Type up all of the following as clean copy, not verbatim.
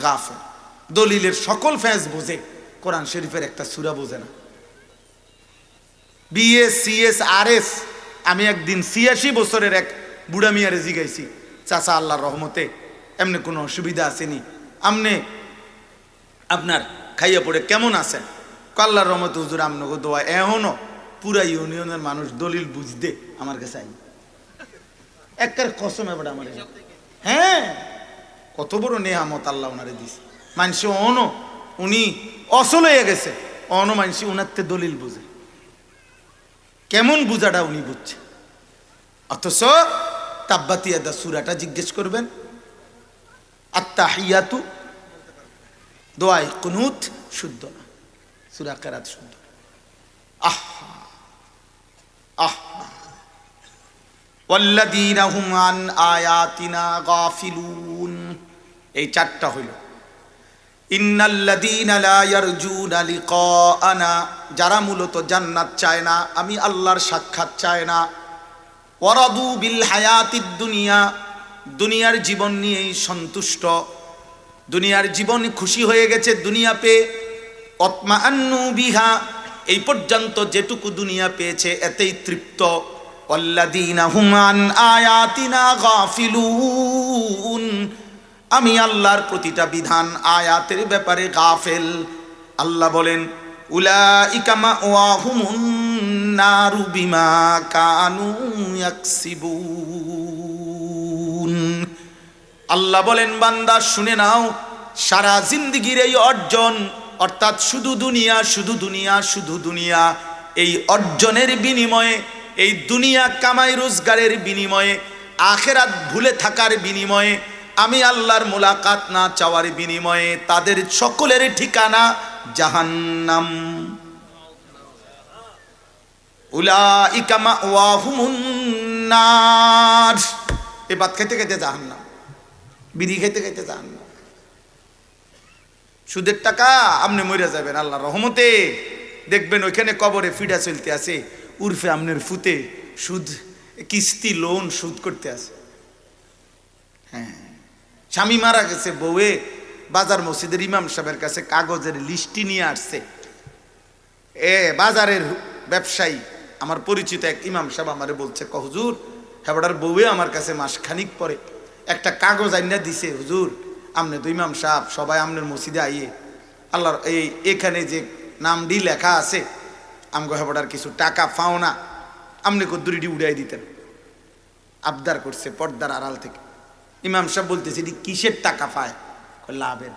গাফেল। দলিলের সকল ফ্যাজ বোঝে, কোরআন শরীফের একটা সূরা বোঝে না। BS CS RS. আমি একদিন ৮৬ বছরের এক বুড়া মিয়ারে জিগাইছি, চাচা আল্লাহর রহমতে এমনি কোনো অসুবিধা আসেনি, আমনে আপনার খাইয়া পড়ে কেমন আছেন? আল্লাহর রহমতে হুজুর আমনগো দোয়া এখনো পুরা ইউনিয়নের মানুষ দলিল বুঝতে আমার কাছে আই। একবার কসম এবার আমার, হ্যাঁ, কত বড় নেহামত আল্লাহ ওনারে দিস। মানুষ অনো উনি অসল হয়ে গেছে, অনো মানুষ উনারতে দলিল বুঝে, কেমন বুঝাটা উনি বুঝছে। অথচ তাব্বাত ইয়াদা সূরাটা জিজ্ঞেস করবেন, আত্তাহিয়াতু দোয়ায়ে কুনুত শুদ্ধ না, সূরা কিরাত শুদ্ধ। ওয়াল্লাযীনা হুম আন আয়াতিনা গাফিলুন। এই চারটা হইল। ইন্নাল্লাযীনা লা ইয়ারজুনা লিকাআনা, যারা মূলত জান্নাত চায় না, আমি আল্লাহর সাক্ষাৎ চায় না। ওয়ারাদু বিল হায়াতিদ দুনিয়া, দুনিয়ার জীবন নিয়েই সন্তুষ্ট, দুনিয়ার জীবন খুশি হয়ে গেছে দুনিয়া পেয়ে। অতমাআন্নু বিহা, এই পর্যন্ত যেটুকু দুনিয়া পেয়েছে এতেই তৃপ্ত। ওয়াল্লাযীনা হুম আন আয়াতিনা গাফিলুন, আমি আল্লাহর প্রতিটা বিধান আয়াতের ব্যাপারে গাফেল। আল্লাহ বলেন, উলাইকা মাওয়াহুমুন নারু বিমা কানু ইয়াকসিবুন। আল্লাহ বলেন, বান্দা শুনে নাও, সারা জিন্দেগির এই অর্জন, অর্থাৎ শুধু দুনিয়া শুধু দুনিয়া শুধু দুনিয়া, এই অর্জনের বিনিময়ে, এই দুনিয়া কামাই রোজগারের বিনিময়ে, আখেরাত ভুলে থাকার বিনিময়ে, আমি আল্লাহর মুলাকাত না চাওয়ার বিনিময়ে তাদের সকলের ঠিকানা জাহান্নাম। উলাইকা মাওয়াহুমুন নার, এই ভাত খেতে খেতে জাহান্নাম, বিড়ি খেতে খেতে জাহান্নাম। সুদের টাকা আপনি মরে যাবেন আল্লাহর রহমতে, দেখবেন ওইখানে কবরে ফিডা চলতে আছে, উর্ফে আমনের ফুতে সুদ, কিস্তি লোন সুদ করতে আছে। হ্যাঁ, স্বামী মারা গেছে, বউয়ে বাজার মসজিদের ইমাম সাহেবের কাছে কাগজের লিস্টি নিয়ে আসছে। বাজারের ব্যবসায়ী আমার পরিচিত এক ইমাম সাহেব আমারে বলছে, হুজুর হেবড়ার বউয়ে আমার কাছে মাস খানিক পরে একটা কাগজ আইনা দিছে, হুজুর আমনে তো ইমাম সাহেব, সবাই আমনের মসজিদে আইয়ে আল্লাহর এখানে যে নামডি লেখা আছে আমগো হেবড়ার কিছু টাকা পাও না, আমনে কদ্দুরিটি উড়াই দিতেন। আবদার করছে পর্দার আড়াল থেকে। ইমাম সাহেব বলতেছে, এটি কিসের টাকা পায়? লাভের।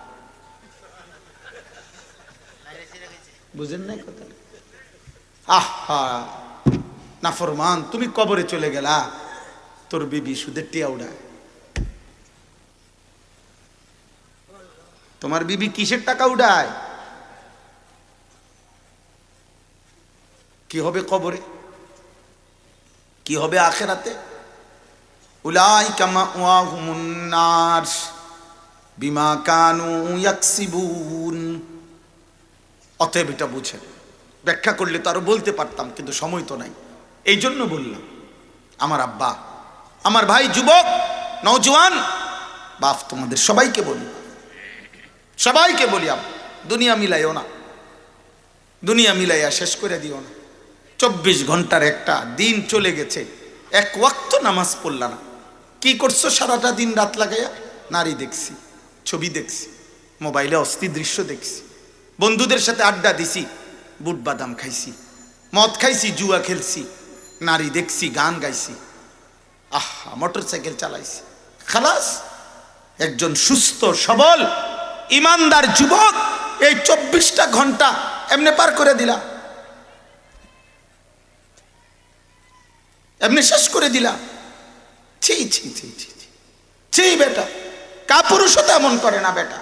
বুঝেন নাই কথা? আহা নাফরমান, তুমি কবরে চলে গেলা, তোর বিবি সুদের টিয়া উড়ায়। তোমার বিবি কিসের টাকা উড়ায়? কি হবে কবরে, কি হবে আখিরাতে? উলাইকা মাওয়াহুমুন নার বিমা কানু ইয়াকসিবুন। অতএব এটা বুঝেন, ব্যাখ্যা করলে তো আরো বলতে পারতাম, কিন্তু সময় তো নাই, এই জন্য বললাম। আমার আব্বা, আমার ভাই, যুবক, নওজোয়ান, বাপ, তোমাদের সবাইকে বলি, সবাইকে বলি, দুনিয়া মিলাইও না, দুনিয়া মিলাইয়া শেষ করে দিও না। 24 ঘন্টার একটা দিন চলে গেছে, এক ওয়াক্ত নামাজ পড়লা না। কি করছো সারাটা দিন রাত লাগাইয়া? নারী দেখছি, ছবি দেখছি, মোবাইলে অস্থির দৃশ্য দেখছি, বন্ধুদের সাথে আড্ডা দিছি, বুট বাদাম খাইছি, মদ খাইছি, জুয়া খেলছি, নারী দেখছি, গান গাইছি, আহা মোটর সাইকেল চালাইছি। খালাস, একজন সুস্থ সবল ইমানদার যুবক এই 24টা ঘন্টা এমনি পার করে দিলা, এমনি শেষ করে দিলা। ছি ছি ছি ছি ছি বেটা, কাপুরুষও তো এমন করে না বেটা,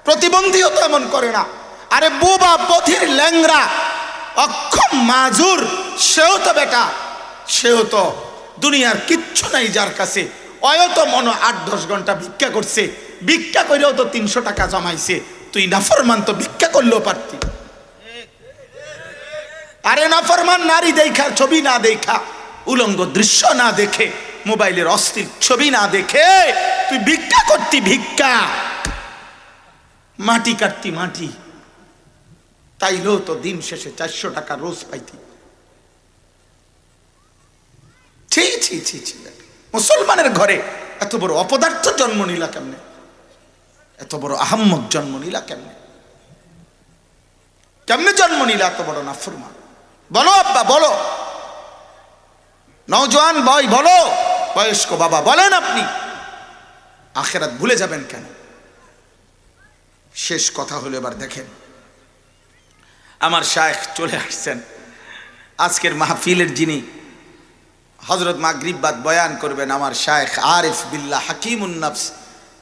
প্রতিবন্ধীও তো এমন করে না। আরে বোবা, পথির, ল্যাংরা, অক্ষম, মাজুর, সেও তো বেটা, সেও তো দুনিয়ার কিচ্ছু নাই যার কাছে। অয় তো মনে 8-10 ঘন্টা ভিক্ষা করছে, ভিক্ষা করেও তো 300 টাকা জমাইছে। তুই নাফরমান, তো ভিক্ষা করলেও পারতি। আরে নাফরমান, নারী দেখা, ছবি না দেখা, উলঙ্গ দৃশ্য না দেখে, মোবাইলের অস্থির ছবি না দেখে তুই ভিক্ষা করতি। ভিক্ষা মাটি কাটতি, মাটি তাইলেও তো দিন শেষে 400 টাকা রোজ পাইতি। ছি ছি ছি ছি, মুসলমানের ঘরে এত বড় অপদার্থ জন্ম নিলা কেমনে? এত বড় আহাম্মক জন্ম নিলা কেমনে? কেমনে জন্ম নিলা এত বড় নাফরমান? বলো আব্বা, বলো। নওজোয়ান ভাই বলো, বয়স্ক বাবা বলেন, আপনি আখিরাত ভুলে যাবেন কেন? শেষ কথা হলো, এবার দেখেন আমার শায়েখ চলে আসছেন। আজকের মাহফিলের যিনি হযরত মাগরিব বাদ বয়ান করবেন, আমার শায়েখ আরিফ বিল্লাহ হাকিমুন নফস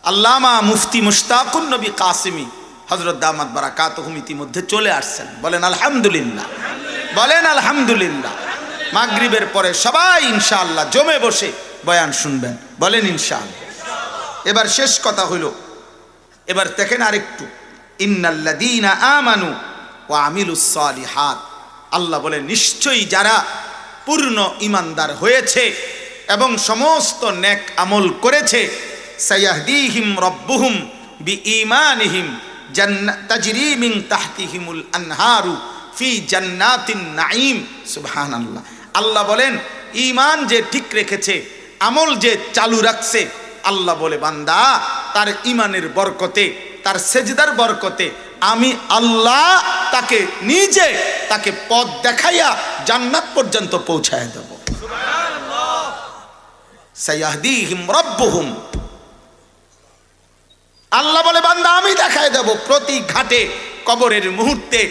আল্লামা মুফতি মুশতাকুন নবী কাসিমি হযরত দামাত বারাকাতুহুম ইতিমধ্যে চলে আসছেন। বলেন আলহামদুলিল্লাহ, বলেন আলহামদুলিল্লাহ। মাগরিবের পরে সবাই ইনশাআল্লাহ জমে বসে বয়ান শুনবেন, বলেন ইনশাআল্লাহ। এবার শেষ কথা হলো, এবার দেখেন আরেকটু, ইন্নাল্লাযীনা আমানু ওয়া আমিলুস সালিহাত, আল্লাহ বলেন নিশ্চয়ই যারা পূর্ণ ঈমানদার হয়েছে এবং সমস্ত নেক আমল করেছে, সায়াহদিহিম রাব্বুহুম বিঈমানিহিম তাজরি মিন তাহতিহিমুল আনহারু ফি জান্নাতিন নাঈম। সুবহানাল্লাহ। আল্লাহ বলেন ঈমান যে ঠিক রেখেছে, আমল যে চালু রাখছে, আল্লাহ বলে বান্দা তার ঈমানের বরকতে, তার সেজদার বরকতে আমি আল্লাহ তাকে নিজে তাকে পথ দেখাইয়া জান্নাত পর্যন্ত পৌঁছায় দেব। সুবহানাল্লাহ। সায়াহদিহিম রাব্বুহুম, আল্লাহ বলে বান্দা আমি দেখায় দেব। প্রতি ঘাটে, কবরের মুহূর্তে,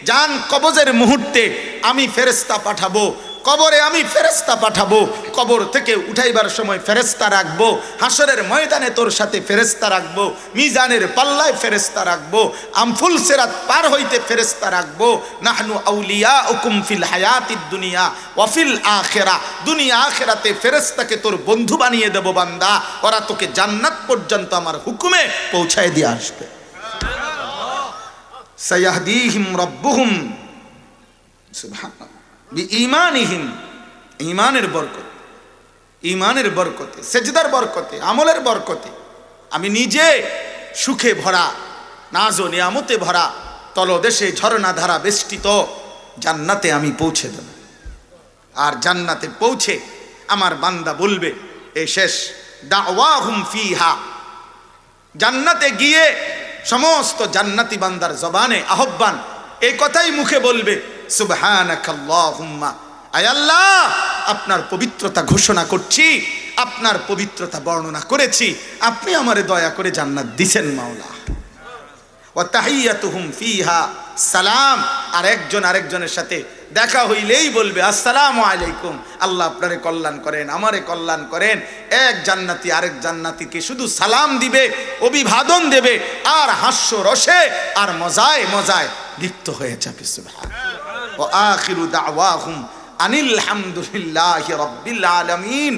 জান কবজের মুহূর্তে আমি ফেরেশতা পাঠাবো। কবরে আমি ফেরেশতা পাঠাবো, কবর থেকে উঠাইবার সময় ফেরেশতা রাখবো, হাসরের ময়দানে তোর সাথে ফেরেশতা রাখবো, মিজানের পাল্লায় ফেরেশতা রাখবো, আমফুল সিরাত পার হইতে ফেরেশতা রাখবো। নাহনু আউলিয়াউকুম ফিল হায়াতিদ দুনিয়া ওয়া ফিল আখিরা, দুনিয়া আখিরাতে ফেরেশতাকে তোর বন্ধু বানিয়ে দেব বান্দা, ওরা তোকে জান্নাত পর্যন্ত আমার হুকুমে পৌঁছায় দিয়ে আসবে। সুবহানাল্লাহ। সায়াহদিহিম রাব্বুহুম, সুবহানাল্লাহ, বিঈমানিহিম, ঈমানের বরকত, ঈমানের বরকতে, সেজদার বরকতে, আমলের বরকতে আমি নিজে সুখে ভরা, নাজ ও নিয়ামতে ভরা, তলদেশে ঝর্ণা ধারা বেষ্টিত জান্নাতে আমি পৌঁছে দেব। আর জান্নাতে পৌঁছে আমার বান্দা বলবে, এ শেষ দাওয়াহুম ফিহা, জান্নাতে গিয়ে সমস্ত জান্নাতি বান্দার জবানে আহ্বান, এই কথাই মুখে বলবে, সুবহানাকাল্লাহুম্মা, আয় আল্লাহ আপনার পবিত্রতা ঘোষণা করছি, আপনার পবিত্রতা বর্ণনা করেছি, আপনি আমারে দয়া করে জান্নাত দিছেন মাওলা। ওয়া তাহিয়াতুহুম ফিহা সালাম, আর একজন আরেকজনের সাথে দেখা হইলেই বলবে আসসালামু আলাইকুম, আল্লাহ আপনারে কল্যাণ করেন, আমারে কল্যাণ করেন। এক জান্নাতি আরেক জান্নাতিকে শুধু সালাম দিবে, অভিবাদন দেবে, আর হাস্য রসে আর মজায় মজায় লিপ্ত হয়ে যাবে। সুবহানাল্লাহ। ওয়া আখিরু দাওয়াহুম আনিল হামদুলিল্লাহি রাব্বিল আলামিন।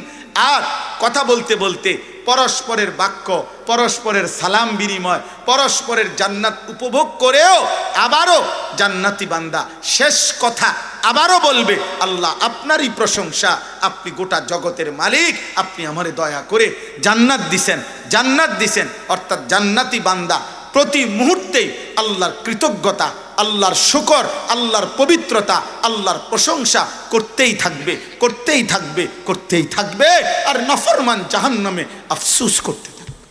আর কথা বলতে বলতে পরস্পরের বাক্য, পরস্পরের সালাম বিনিময়, পরস্পরের জান্নাত উপভোগ করেও আবারও জান্নাতি বান্দা শেষ কথা আবারও বলবে, আল্লাহ আপনারই প্রশংসা, আপনি গোটা জগতের মালিক, আপনি আমারে দয়া করে জান্নাত দিছেন, জান্নাত দিছেন। অর্থাৎ জান্নাতি বান্দা প্রতি মুহূর্তেই আল্লাহর কৃতজ্ঞতা, আল্লাহর শুকর, আল্লাহর পবিত্রতা, আল্লাহর প্রশংসা করতেই থাকবে, করতেই থাকবে, করতেই থাকবে। আর নাফরমান জাহান্নামে আফসোস করতে থাকবে,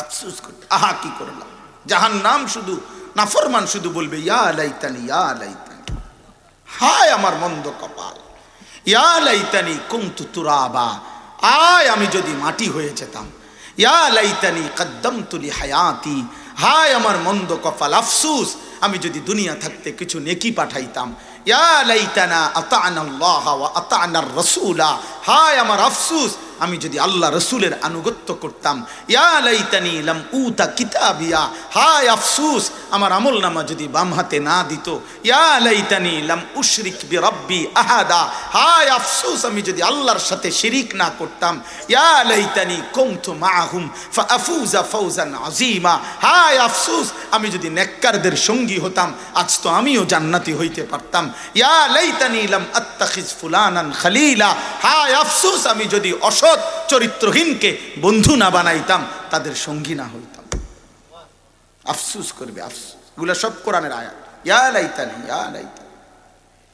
আফসোস করতে, আহা কি করলাম। জাহান্নাম শুধু, নাফরমান শুধু বলবে ইয়া লাইতানি, ইয়া লাইতানি, হায় আমার মন্দ কপাল, ইয়া লাইতানি কুনতু তুরাবা, আয় আমি যদি মাটি হয়ে যেতাম, ইয়া লাইতানি কদ্দামতু লি হায়াতি, হায় আমার মন্দ কপাল, আফসোস আমি যদি দুনিয়া থাকতে কিছু নেকি পাঠাইতাম। ইয়া লাইতানা আতা'নাল্লাহ ওয়া আতা'নার রাসূলা, হায় আমার আফসোস আমি যদি আল্লাহ রসুলের আনুগত্য করতাম। ইয়া লাইতানি লাম উতা কিতাবিয়া, হায় আফসোস আমার আমল নামা যদি বাম হাতে না দিত। ইয়া লাইতানি লাম উশরিক বিরাব্বি আহাদা, হায় আফসোস আমি যদি আল্লাহর সাথে শিরিক না করতাম। ইয়া লাইতানি কুনতু মাআহুম ফাআফুজা ফাওজান আযীমা, হায় আফসোস আমি যদি নেককারদের সঙ্গী হতাম, আজ তো আমিও জান্নাতি হইতে পারতাম। ইয়া লাইতানি লাম আত্তাখিজ ফুলানান খলিলা, হায় আফসোস আমি যদি অসৎ চরিত্রহীনকে বন্ধু না বানাইতাম, তাদের সঙ্গী না হইতাম। আফসুস করবে, আফসুস। এগুলো সব কোরআনের আয়াত। ইয়া লাইতানি, ইয়া লাইতানি।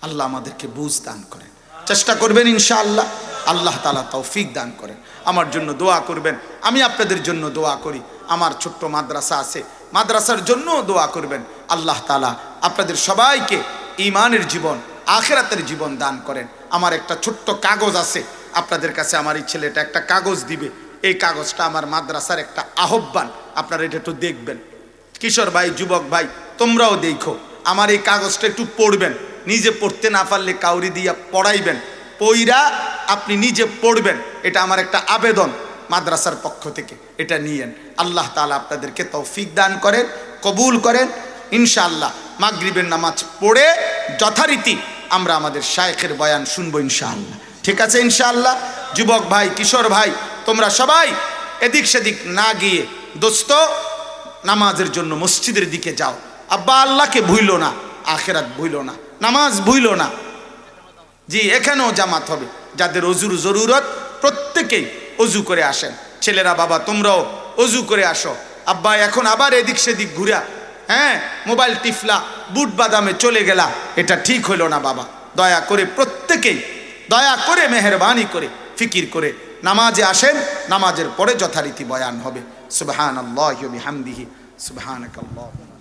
আল্লাহ আমাদেরকে বুঝ দান করেন। চেষ্টা করবেন ইনশাআল্লাহ, আল্লাহ তাআলা তৌফিক দান করেন। আমার জন্য দোয়া করবেন, আমি আপনাদের জন্য দোয়া করি। আমার ছোট্ট মাদ্রাসা আছে, মাদ্রাসার জন্য দোয়া করবেন। আল্লাহ তাআলা আপনাদের সবাইকে ঈমানের জীবন, আখিরাতের জীবন দান করেন। আমার একটা ছোট্ট কাগজ আছে আপনাদের কাছে, আমার এই ছেলেটা একটা কাগজ দিবে। এই কাগজটা আমার মাদ্রাসার একটা আহ্বান, আপনারা এটা একটু দেখবেন। কিশোর ভাই, যুবক ভাই, তোমরাও দেখো। আমার এই কাগজটা একটু পড়বেন, নিজে পড়তে না পারলে কাউরি দিয়া পড়াইবেন, পইরা আপনি নিজে পড়বেন। এটা আমার একটা আবেদন মাদ্রাসার পক্ষ থেকে, এটা নিয়েন। আল্লাহ তাআলা আপনাদেরকে তৌফিক দান করেন, কবুল করেন। ইনশাআল্লাহ মাগরিবের নামাজ পড়ে যথারীতি আমরা আমাদের শায়েখের বয়ান শুনবো ইনশাআল্লাহ। ঠিক আছে ইনশাআল্লাহ। যুবক ভাই, কিশোর ভাই, তোমরা সবাই এদিক সেদিক না গিয়ে দোস্ত নামাজের জন্য মসজিদের দিকে যাও। আব্বা আল্লাহকে ভুইলো না, আখিরাত ভুইলো না, নামাজ ভুইলো না। জি, এখানেও জামাত হবে। যাদের অজুর জরুরত প্রত্যেকেই অজু করে আসেন। ছেলেরা, বাবা তোমরাও অজু করে আসো। আব্বা এখন আবার এদিক সেদিক ঘুরা, হ্যাঁ মোবাইল টিফলা, বুট বাদামে চলে গেলা, এটা ঠিক হইল না বাবা। দয়া করে প্রত্যেকেই দয়া করে মেহেরবানি করে ফিকির করে নামাজে আসেন। নামাজের পরে যথারীতি বয়ান হবে। সুবহানাল্লাহি ওয়া বিহামদিহি, সুবহানাকাল্লাহুম্মা।